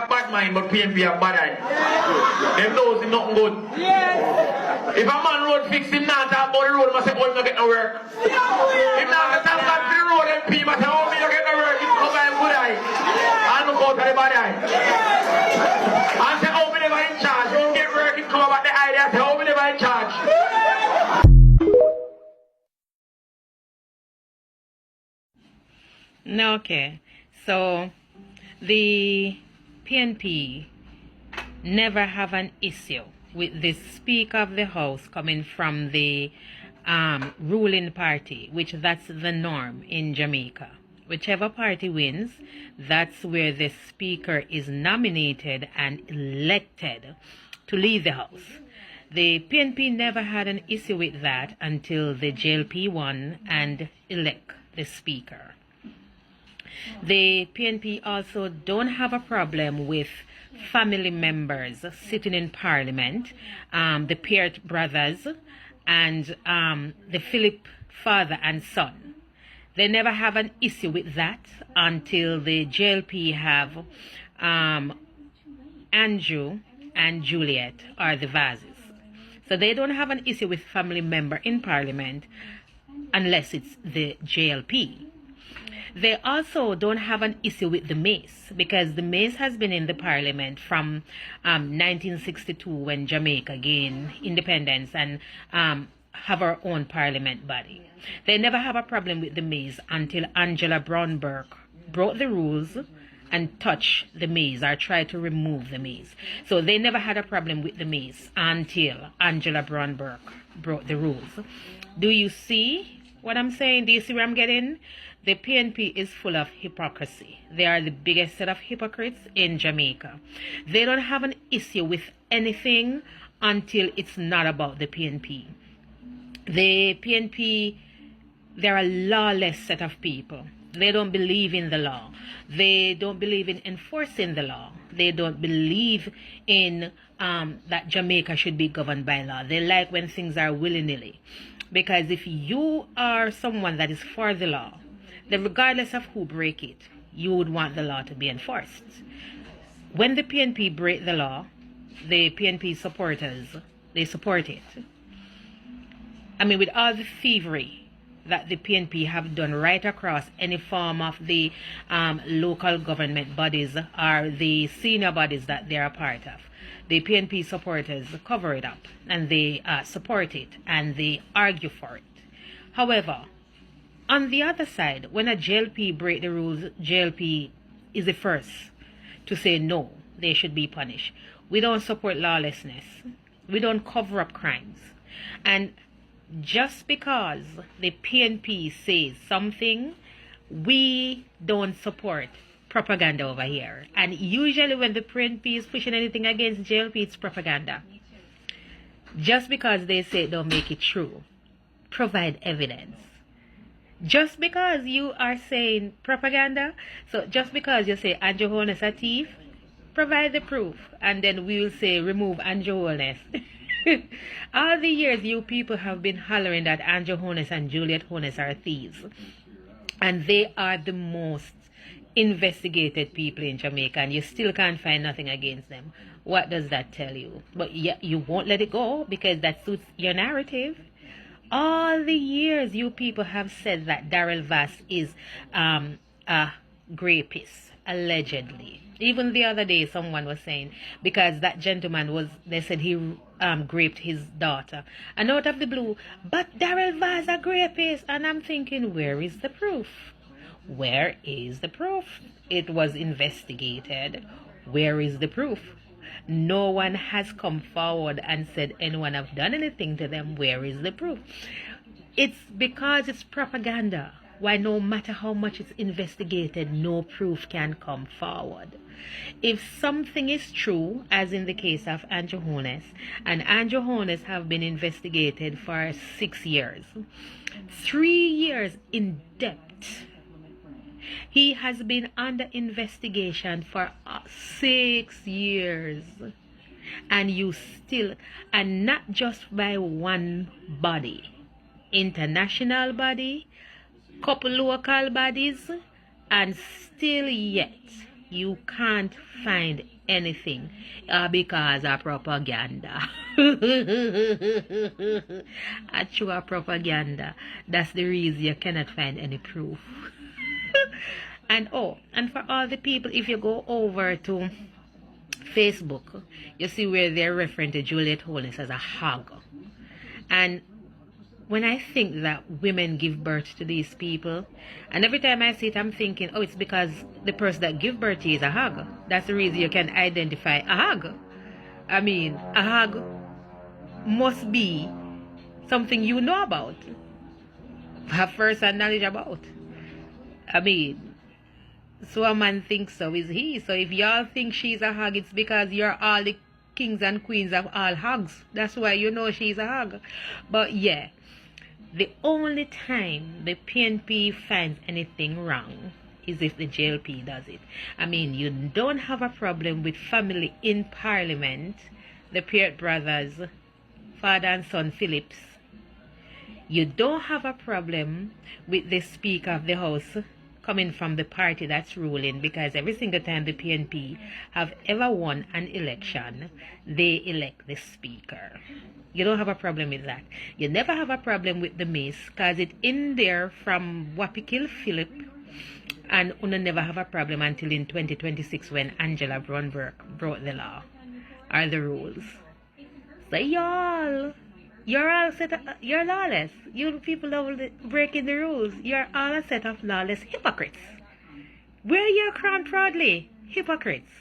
have bad mind, but PNP have bad eye. Them knows him nothing good. If a man road fix him, not talk about the road, must say, oh, him not get no work. If not get thank God for the road, MP must say, oh, me not get no work. It's cover him good eye. And look out for the bad eye. And say, oh, me never in charge. Don't get work, it's cover back the eye. They say, oh, me never in charge. Okay, so the PNP never have an issue with the Speaker of the House coming from the ruling party, which that's the norm in Jamaica. Whichever party wins, that's where the Speaker is nominated and elected to lead the House. The PNP never had an issue with that until the JLP won and elect the Speaker. The PNP also don't have a problem with family members sitting in Parliament, the Peart brothers and the Philip father and son. They never have an issue with that until the JLP have Andrew and Juliet are the Vazes. So they don't have an issue with family member in Parliament unless it's the JLP. They also don't have an issue with the Mace because the Mace has been in the Parliament from 1962 when Jamaica gained independence and have our own Parliament body. They never have a problem with the Mace until Angela Brown Burke broke the rules and touched the Mace or tried to remove the Mace. So they never had a problem with the Mace until Angela Brown Burke broke the rules. Do you see what I'm saying? Do you see where I'm getting? The PNP is full of hypocrisy. They are the biggest set of hypocrites in Jamaica. They don't have an issue with anything until it's not about the PNP. The PNP, they're a lawless set of people. They don't believe in the law. They don't believe in enforcing the law. They don't believe in that Jamaica should be governed by law. They like when things are willy-nilly. Because if you are someone that is for the law, then regardless of who break it, you would want the law to be enforced. When the PNP break the law, the PNP supporters, they support it. I mean, with all the thievery that the PNP have done right across any form of the local government bodies or the senior bodies that they're a part of, the PNP supporters cover it up and they support it and they argue for it. However, on the other side, when a JLP break the rules, JLP is the first to say no, they should be punished. We don't support lawlessness. We don't cover up crimes. And just because the PNP says something, we don't support propaganda over here. And usually when the PNP is pushing anything against JLP, it's propaganda. Just because they say it don't make it true, provide evidence. Just because you are saying propaganda, so just because you say Andrew Holness a thief, provide the proof, and then we will say remove Andrew Holness. All the years you people have been hollering that Andrew Holness and Juliet Holness are thieves, and they are the most investigated people in Jamaica, and you still can't find nothing against them. What does that tell you? But yet you won't let it go because that suits your narrative. All the years you people have said that Darrell Vass is a rapist, allegedly. Even the other day someone was saying, because that gentleman was, they said he raped his daughter. And out of the blue, but Darrell Vass a rapist. And I'm thinking, where is the proof? Where is the proof? It was investigated. Where is the proof? No one has come forward and said anyone have done anything to them. Where is the proof? It's because it's propaganda. Why, no matter how much it's investigated, no proof can come forward. If something is true, as in the case of Andrew Holness, and Andrew Holness have been investigated for 6 years, 3 years in depth, he has been under investigation for 6 years. And you still, and not just by one body, international body, couple local bodies, and still yet you can't find anything because of propaganda. Actual propaganda. That's the reason you cannot find any proof. And for all the people, if you go over to Facebook, you see where they're referring to Juliet Holness as a hog. And when I think that women give birth to these people, and every time I see it, I'm thinking, it's because the person that give birth to you is a hog. That's the reason you can identify a hog. I mean, a hog must be something you know about, have first-hand knowledge about. I mean, so a man thinks so is he. So if y'all think she's a hog, it's because you're all the kings and queens of all hogs. That's why you know she's a hog. But yeah, the only time the PNP finds anything wrong is if the JLP does it. I mean, you don't have a problem with family in Parliament, the Peart brothers, father and son Phillips. You don't have a problem with the Speaker of the House coming from the party that's ruling, because every single time the PNP have ever won an election, they elect the Speaker. You don't have a problem with that. You never have a problem with the Miss, because it's in there from Wapikil Philip, and you never have a problem until in 2026 when Angela Brunberg brought the law or the rules. So y'all, you're all you're lawless. You people are breaking the rules. You're all a set of lawless hypocrites. Wear your crown proudly, hypocrites.